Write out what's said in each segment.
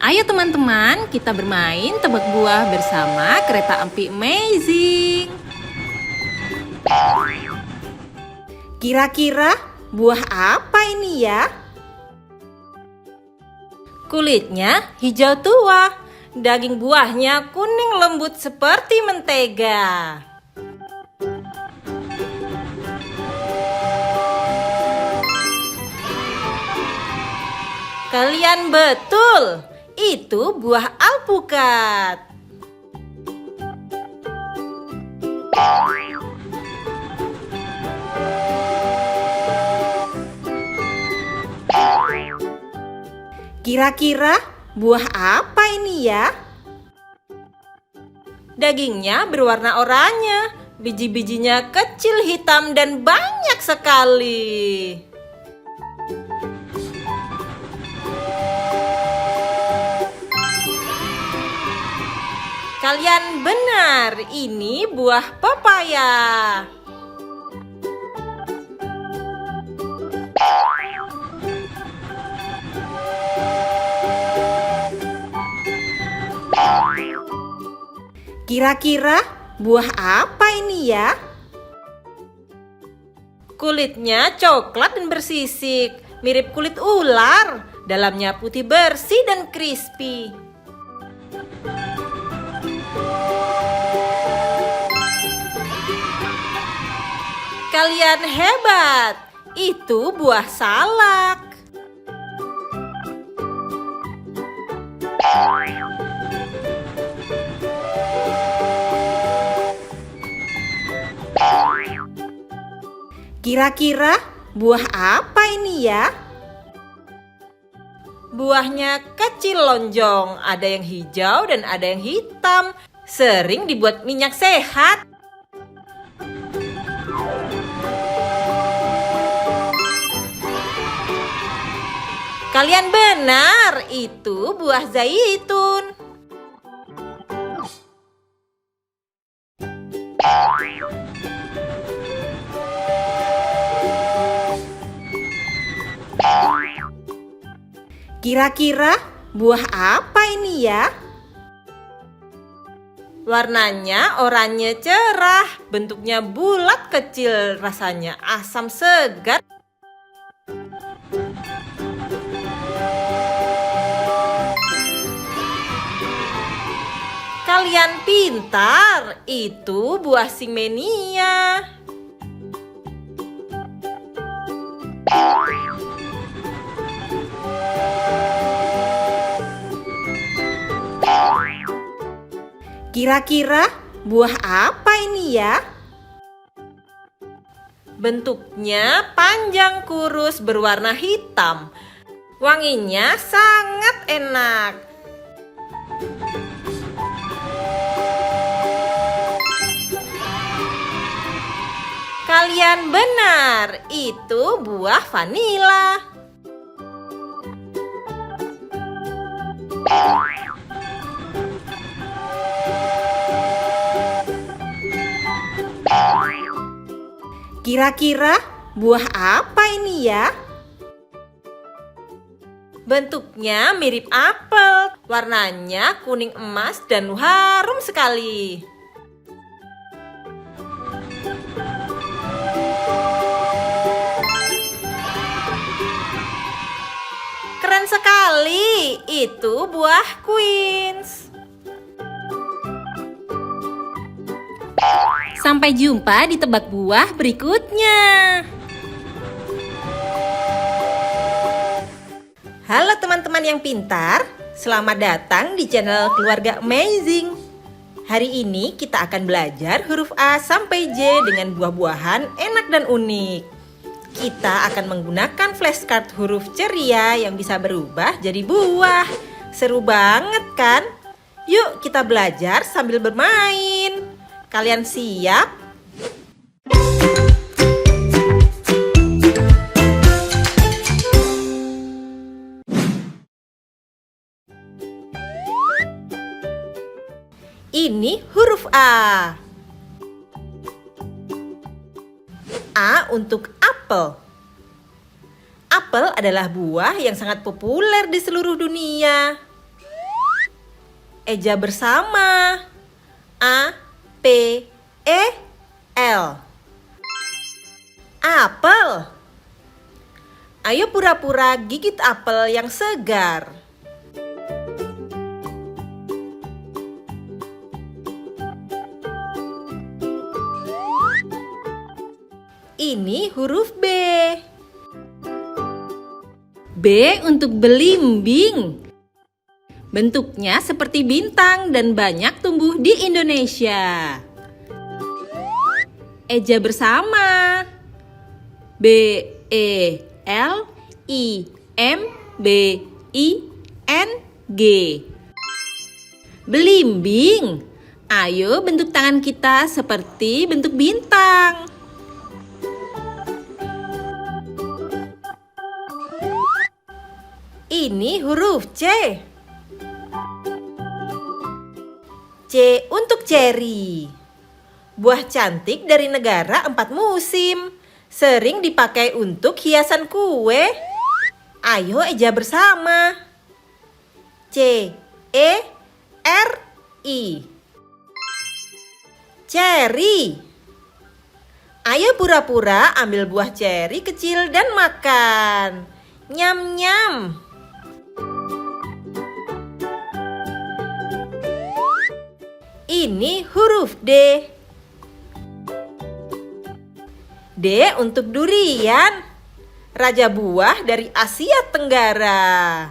Ayo teman-teman, kita bermain tebak buah bersama kereta api Amazing. Kira-kira buah apa ini ya? Kulitnya hijau tua, daging buahnya kuning lembut seperti mentega. Kalian betul, itu buah alpukat. Kira-kira buah apa ini ya? Dagingnya berwarna oranye, biji-bijinya kecil hitam dan banyak sekali. Kalian benar, ini buah pepaya. Kira-kira buah apa ini ya? Kulitnya coklat dan bersisik, mirip kulit ular. Dalamnya putih bersih dan crispy. Kalian hebat, itu buah salak. Kira-kira buah apa ini ya? Buahnya kecil lonjong, ada yang hijau dan ada yang hitam. Sering dibuat minyak sehat. Kalian benar, itu buah zaitun. Kira-kira buah apa ini ya? Warnanya oranye cerah, bentuknya bulat kecil, rasanya asam segar. Kalian pintar, itu buah simenia. Kira-kira buah apa ini ya? Bentuknya panjang kurus berwarna hitam. Wanginya sangat enak. Kalian benar, itu buah vanila. Kira-kira buah apa ini ya? Bentuknya mirip apel, warnanya kuning emas dan harum sekali. Keren sekali, itu buah quince. Sampai jumpa di tebak buah berikutnya. Halo teman-teman yang pintar, selamat datang di channel Keluarga Amazing. Hari ini kita akan belajar huruf A sampai J dengan buah-buahan enak dan unik. Kita akan menggunakan flashcard huruf ceria yang bisa berubah jadi buah. Seru banget kan? Yuk kita belajar sambil bermain. Kalian siap? Ini huruf A. A untuk apel. Apel adalah buah yang sangat populer di seluruh dunia. Eja bersama. A, P, E, L. Apel. Ayo pura-pura gigit apel yang segar. Ini huruf B. B untuk belimbing. Bentuknya seperti bintang dan banyak tumbuh di Indonesia. Eja bersama. B, E, L, I, M, B, I, N, G. Belimbing. Ayo bentuk tangan kita seperti bentuk bintang. Ini huruf C. C untuk ceri. Buah cantik dari negara 4 musim. Sering dipakai untuk hiasan kue. Ayo eja bersama. C, E, R, I. Ceri. Ayo pura-pura ambil buah ceri kecil dan makan. Nyam-nyam. Ini huruf D. D untuk durian. Raja buah dari Asia Tenggara.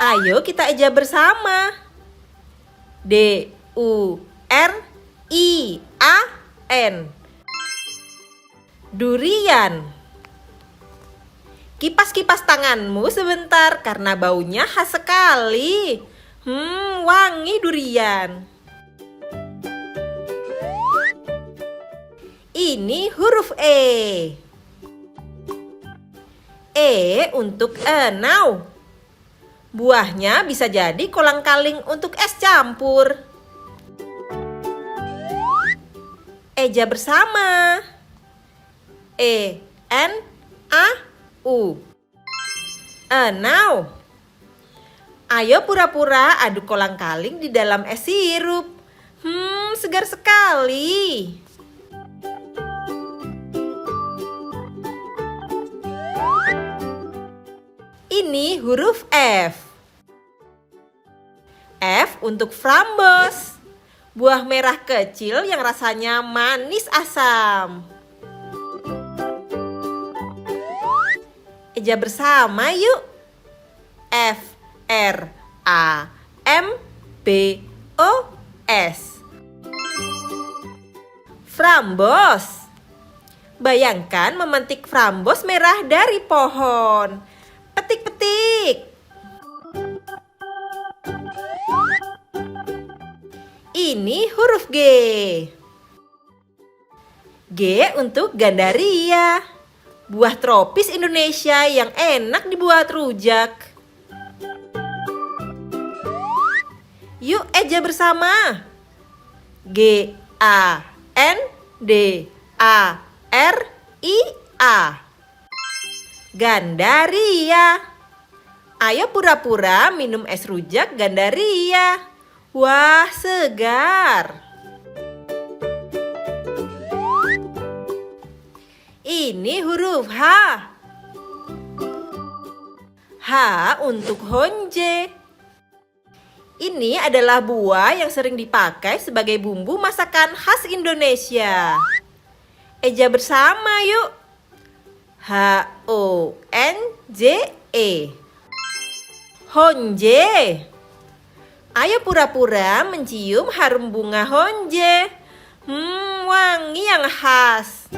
Ayo kita eja bersama. D, U, R, I, A, N. Durian. Kipas-kipas tanganmu sebentar karena baunya khas sekali. Wangi durian. Ini huruf E. E untuk enau. Buahnya bisa jadi kolang-kaling untuk es campur. Eja bersama. E, N, A, U. Enau. Ayo pura-pura aduk kolang-kaling di dalam es sirup. Segar sekali. Ini huruf F. F untuk frambos. Buah merah kecil yang rasanya manis asam. Eja bersama yuk. F, R, A, M, B, O, S. Frambos. Bayangkan memetik frambos merah dari pohon. Petik-petik. Ini huruf G. G untuk gandaria. Buah tropis Indonesia yang enak dibuat rujak. Yuk eja bersama. G, A, N, D, A, R, I, A. Gandaria. Ayo pura-pura minum es rujak gandaria. Wah, segar. Ini huruf H. H untuk honje. Ini adalah buah yang sering dipakai sebagai bumbu masakan khas Indonesia. Eja bersama yuk. H-O-N-J-E. Honje. Ayo pura-pura mencium harum bunga honje. Wangi yang khas.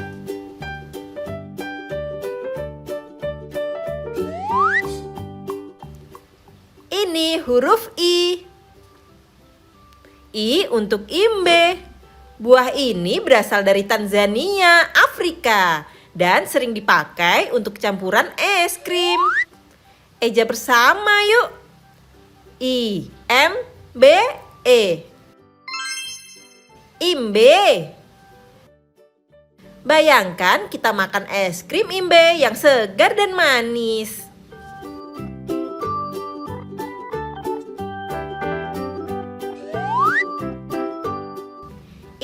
Ini huruf I. I untuk imbe. Buah ini berasal dari Tanzania, Afrika, dan sering dipakai untuk campuran es krim. Eja bersama yuk. I, M, B, E. Imbe. Bayangkan kita makan es krim imbe yang segar dan manis.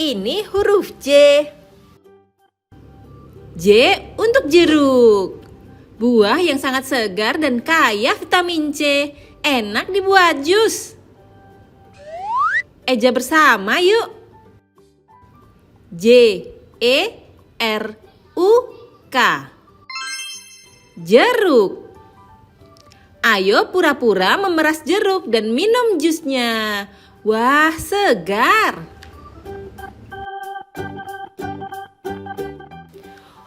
Ini huruf J. J untuk jeruk. Buah yang sangat segar dan kaya vitamin C. Enak dibuat jus. Eja bersama yuk. J, E, R, U, K. Jeruk. Ayo pura-pura memeras jeruk dan minum jusnya. Wah, segar.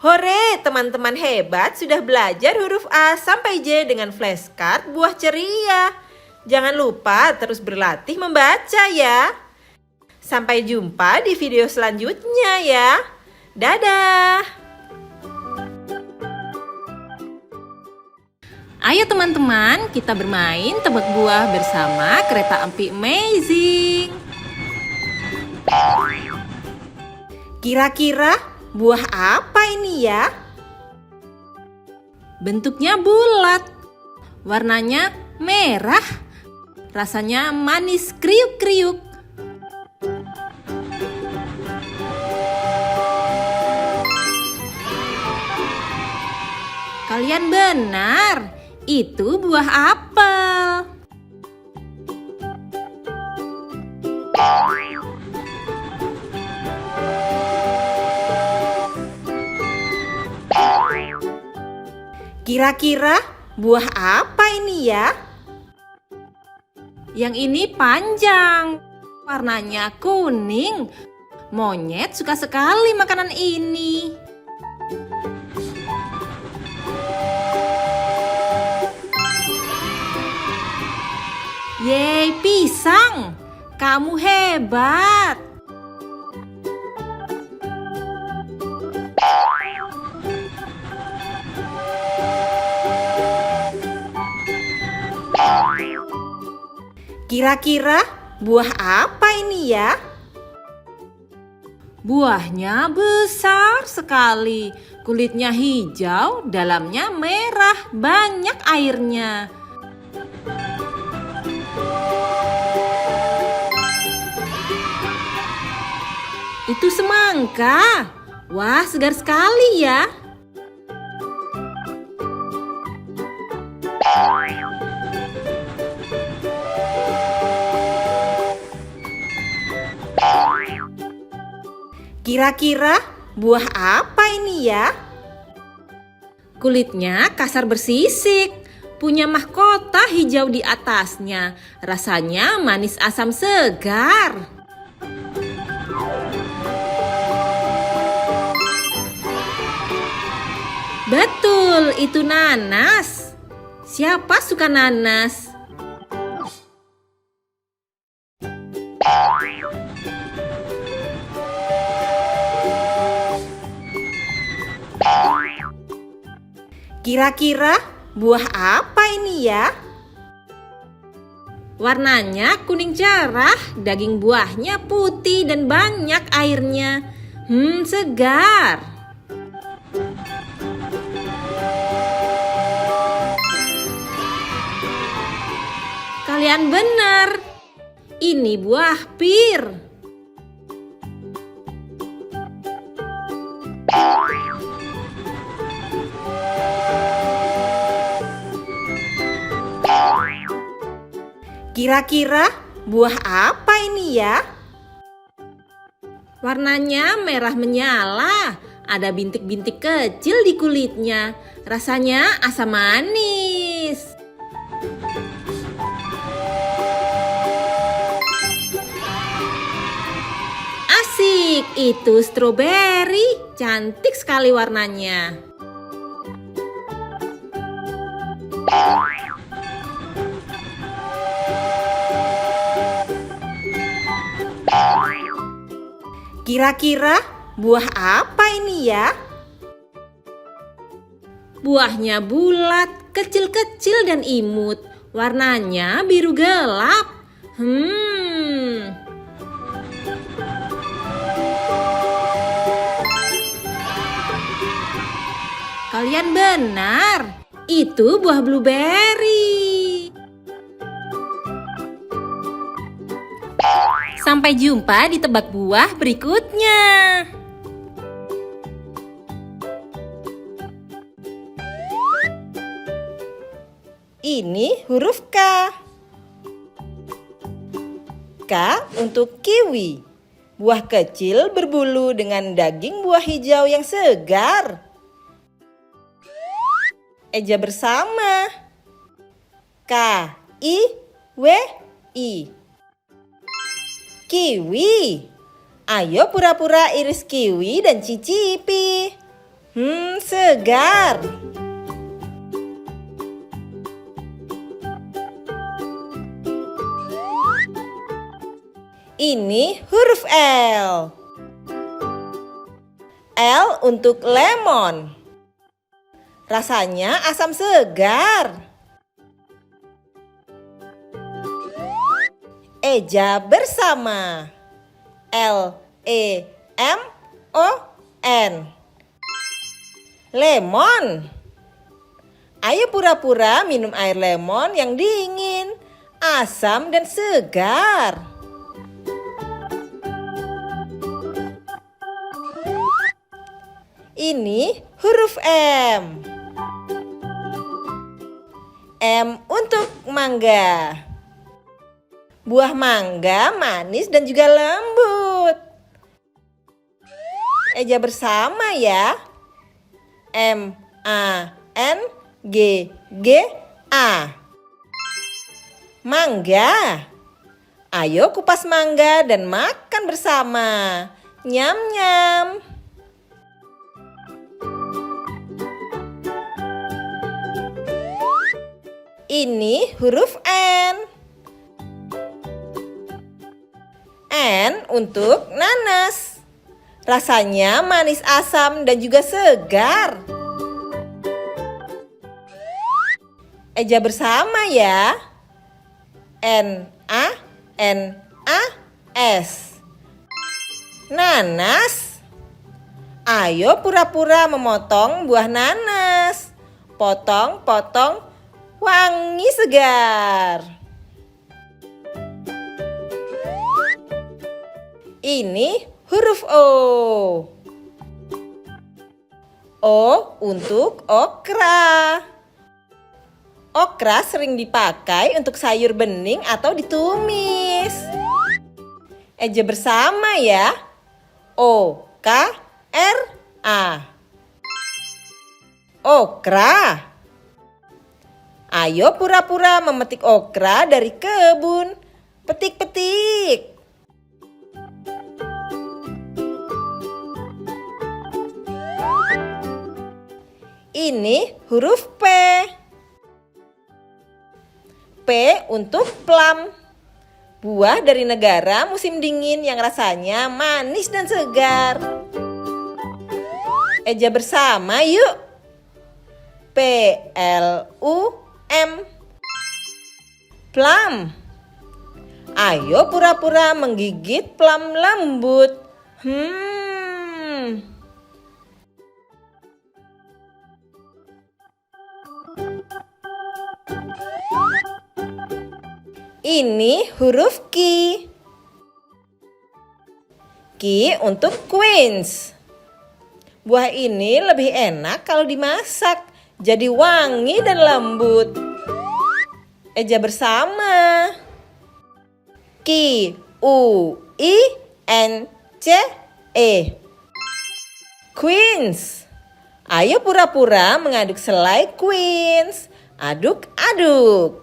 Hore, teman-teman hebat sudah belajar huruf A sampai J dengan flashcard buah ceria. Jangan lupa terus berlatih membaca ya. Sampai jumpa di video selanjutnya ya. Dadah. Ayo teman-teman, kita bermain tebak buah bersama kereta api Amazing. Kira-kira buah apa ini ya? Bentuknya bulat, warnanya merah, rasanya manis kriuk-kriuk. Kalian benar, itu buah apel. Kira-kira buah apa ini ya? Yang ini panjang, warnanya kuning. Monyet suka sekali makanan ini. Yeay, pisang! Kamu hebat! Kira-kira buah apa ini ya? Buahnya besar sekali, kulitnya hijau, dalamnya merah, banyak airnya. Itu semangka. Wah, segar sekali ya. Kira-kira buah apa ini ya? Kulitnya kasar bersisik, punya mahkota hijau di atasnya. Rasanya manis asam segar. Betul, itu nanas. Siapa suka nanas? Kira-kira buah apa ini ya? Warnanya kuning cerah, daging buahnya putih dan banyak airnya. Segar. Kalian benar. Ini buah pir. Kira-kira buah apa ini ya? Warnanya merah menyala, ada bintik-bintik kecil di kulitnya. Rasanya asam manis. Asik, itu stroberi. Cantik sekali warnanya. Kira-kira buah apa ini ya? Buahnya bulat, kecil-kecil dan imut. Warnanya biru gelap. Kalian benar. Itu buah blueberry. Sampai jumpa di tebak buah berikutnya. Ini huruf K. K untuk kiwi. Buah kecil berbulu dengan daging buah hijau yang segar. Eja bersama. K-I-W-I. Kiwi. Ayo pura-pura iris kiwi dan cicipi. Segar. Ini huruf L. L untuk lemon. Rasanya asam segar. Eja bersama. L-E-M-O-N. Lemon. Ayo pura-pura minum air lemon yang dingin, asam dan segar. Ini huruf M. M untuk mangga. Buah mangga manis dan juga lembut. Eja bersama ya. M-A-N-G-G-A. Mangga. Ayo kupas mangga dan makan bersama. Nyam-nyam. Ini huruf N. N untuk nanas. Rasanya manis asam dan juga segar. Eja bersama ya. N-A-N-A-S. Nanas. Ayo pura-pura memotong buah nanas. Potong-potong. Wangi segar. Ini huruf O. O untuk okra. Okra sering dipakai untuk sayur bening atau ditumis. Eja bersama ya. O-K-R-A. Okra. Ayo pura-pura memetik okra dari kebun. Petik-petik. Ini huruf P. P untuk plum. Buah dari negara musim dingin yang rasanya manis dan segar. Eja bersama yuk. P-L-U-M. Plum. Ayo pura-pura menggigit plum lembut. Ini huruf Q. Q untuk quince. Buah ini lebih enak kalau dimasak, jadi wangi dan lembut. Eja bersama. Q-U-I-N-C-E. Quince. Ayo pura-pura mengaduk selai quince. Aduk-aduk.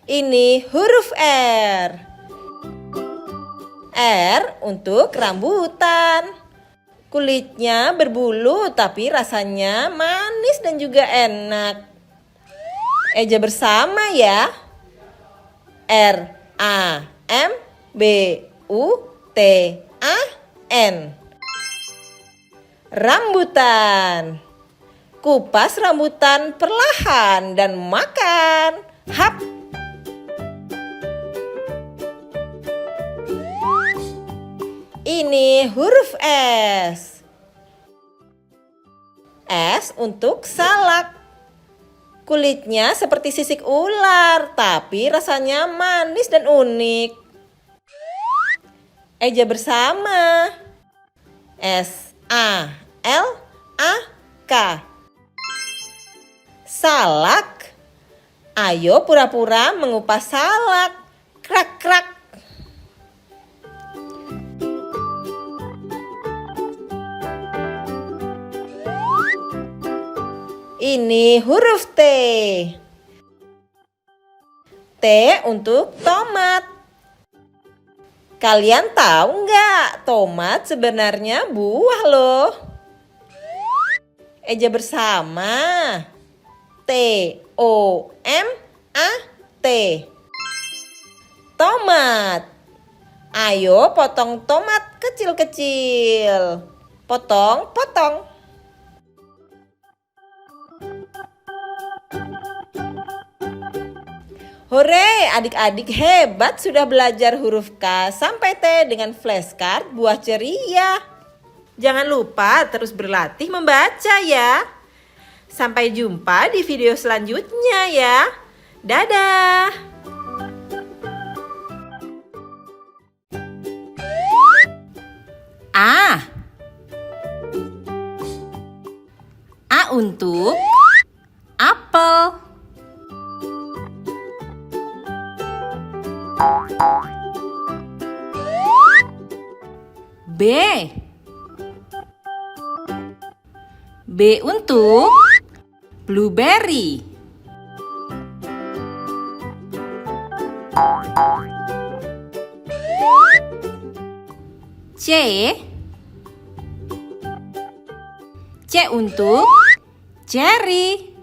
Ini huruf R. R untuk rambutan. Kulitnya berbulu tapi rasanya manis dan juga enak. Eja bersama ya. R-A-M-B-U-T-A-N. Rambutan. Kupas rambutan perlahan dan makan. Hap. Ini huruf S. S untuk salak. Kulitnya seperti sisik ular, tapi rasanya manis dan unik. Eja bersama. S-A-L-A-K. Salak. Ayo pura-pura mengupas salak. Krak-krak. Ini huruf T. T untuk tomat. Kalian tahu nggak, tomat sebenarnya buah loh. Eja bersama. T-O-M-A-T. Tomat. Ayo potong tomat kecil-kecil. Potong-potong. Hore, adik-adik hebat sudah belajar huruf K sampai T dengan flashcard buah ceria. Jangan lupa terus berlatih membaca ya. Sampai jumpa di video selanjutnya ya. Dadah. A. A untuk apel. B. B untuk blueberry. C. C untuk cherry.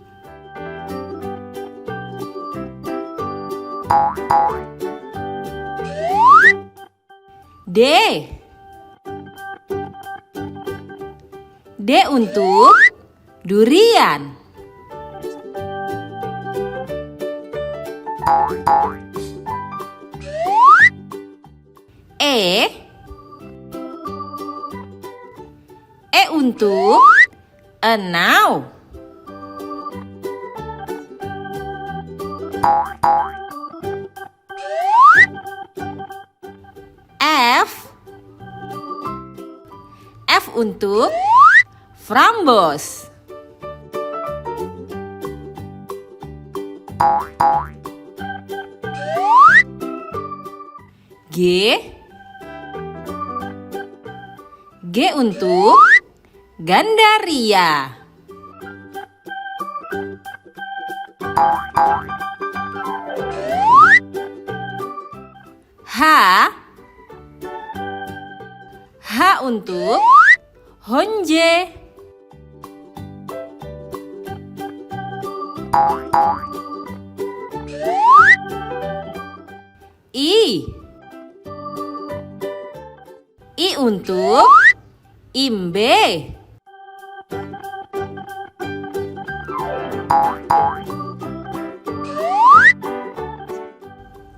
D. D untuk durian. E. E untuk enau. F. F untuk frambos. G. G untuk gandaria. H. H untuk honje. I. I untuk imbe.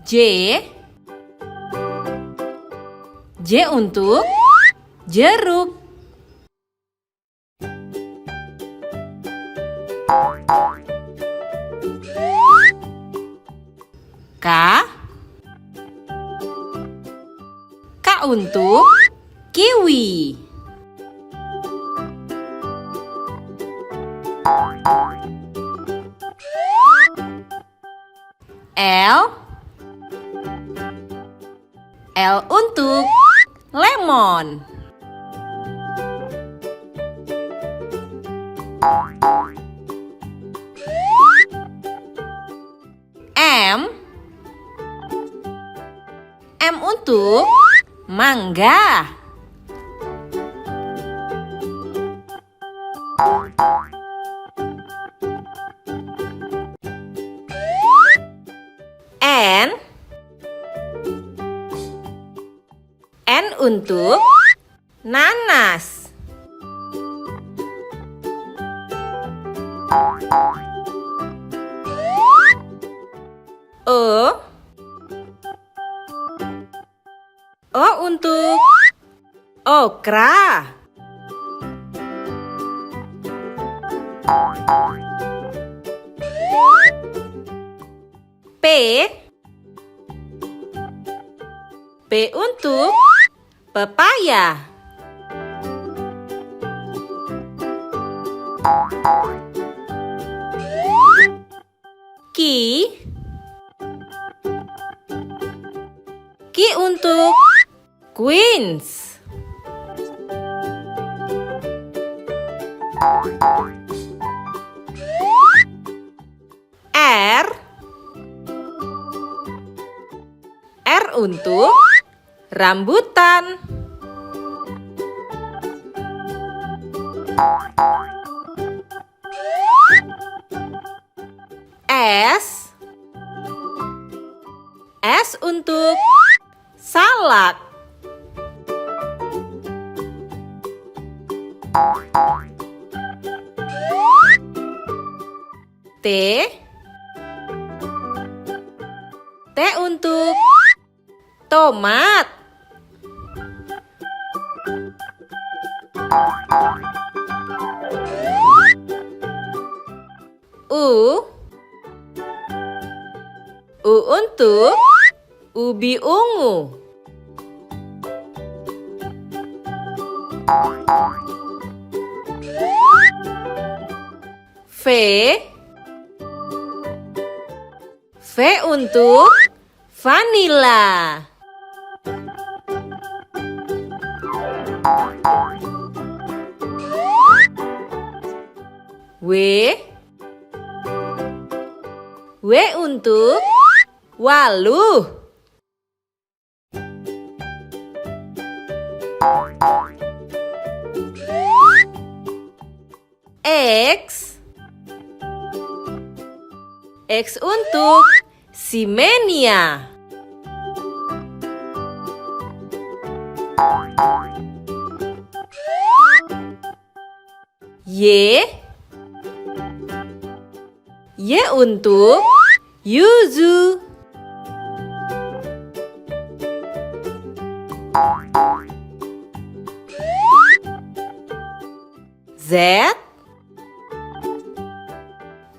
J. J untuk jeruk. K. K untuk kiwi. L. L untuk lemon. M. M untuk mangga. N. N untuk nanas. O. O untuk okra. P untuk pepaya. Q untuk queens. R untuk rambutan. S untuk salak. T untuk tomat. U untuk ubi ungu. V untuk vanila. W untuk waluh. X untuk simenia. Y untuk yuzu.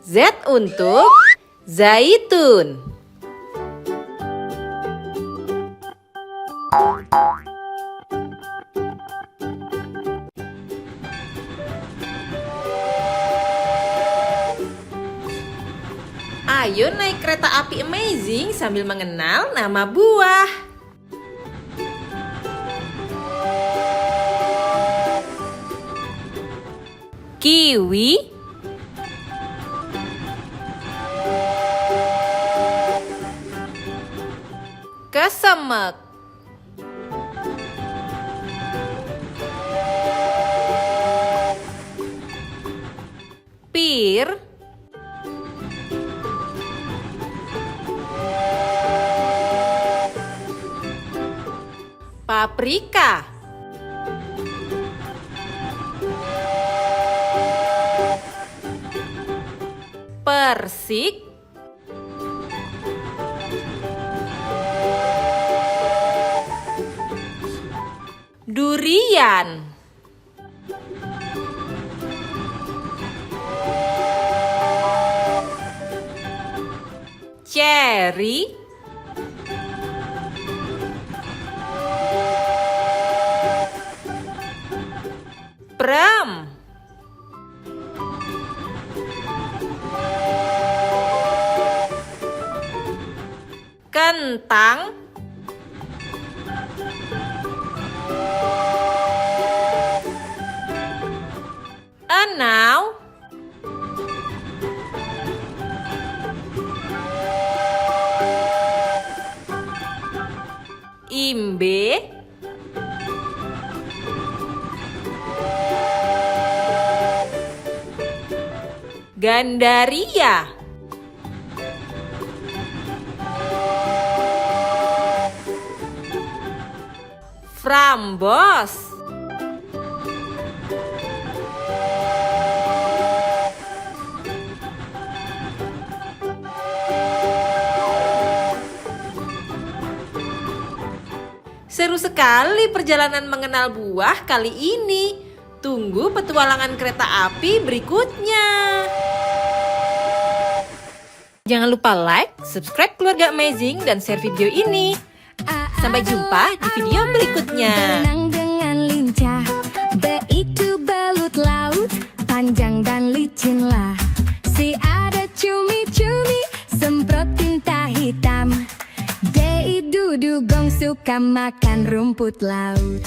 Z untuk zaitun. Ayo naik kereta api amazing sambil mengenal nama buah. Kiwi, kesemek, pir, paprika, persik, durian, cherry, plum, kentang, enau, imbe, gandaria, frambos, seru sekali perjalanan mengenal buah kali ini. Tunggu petualangan kereta api berikutnya. Jangan lupa like, subscribe Keluarga Amazing, dan share video ini. Sampai jumpa di video berikutnya. Berenang dengan lincah, begitu belut laut, panjang dan licinlah. Si ada cumi-cumi, semprot tinta hitam. Dei dudugong suka makan rumput laut.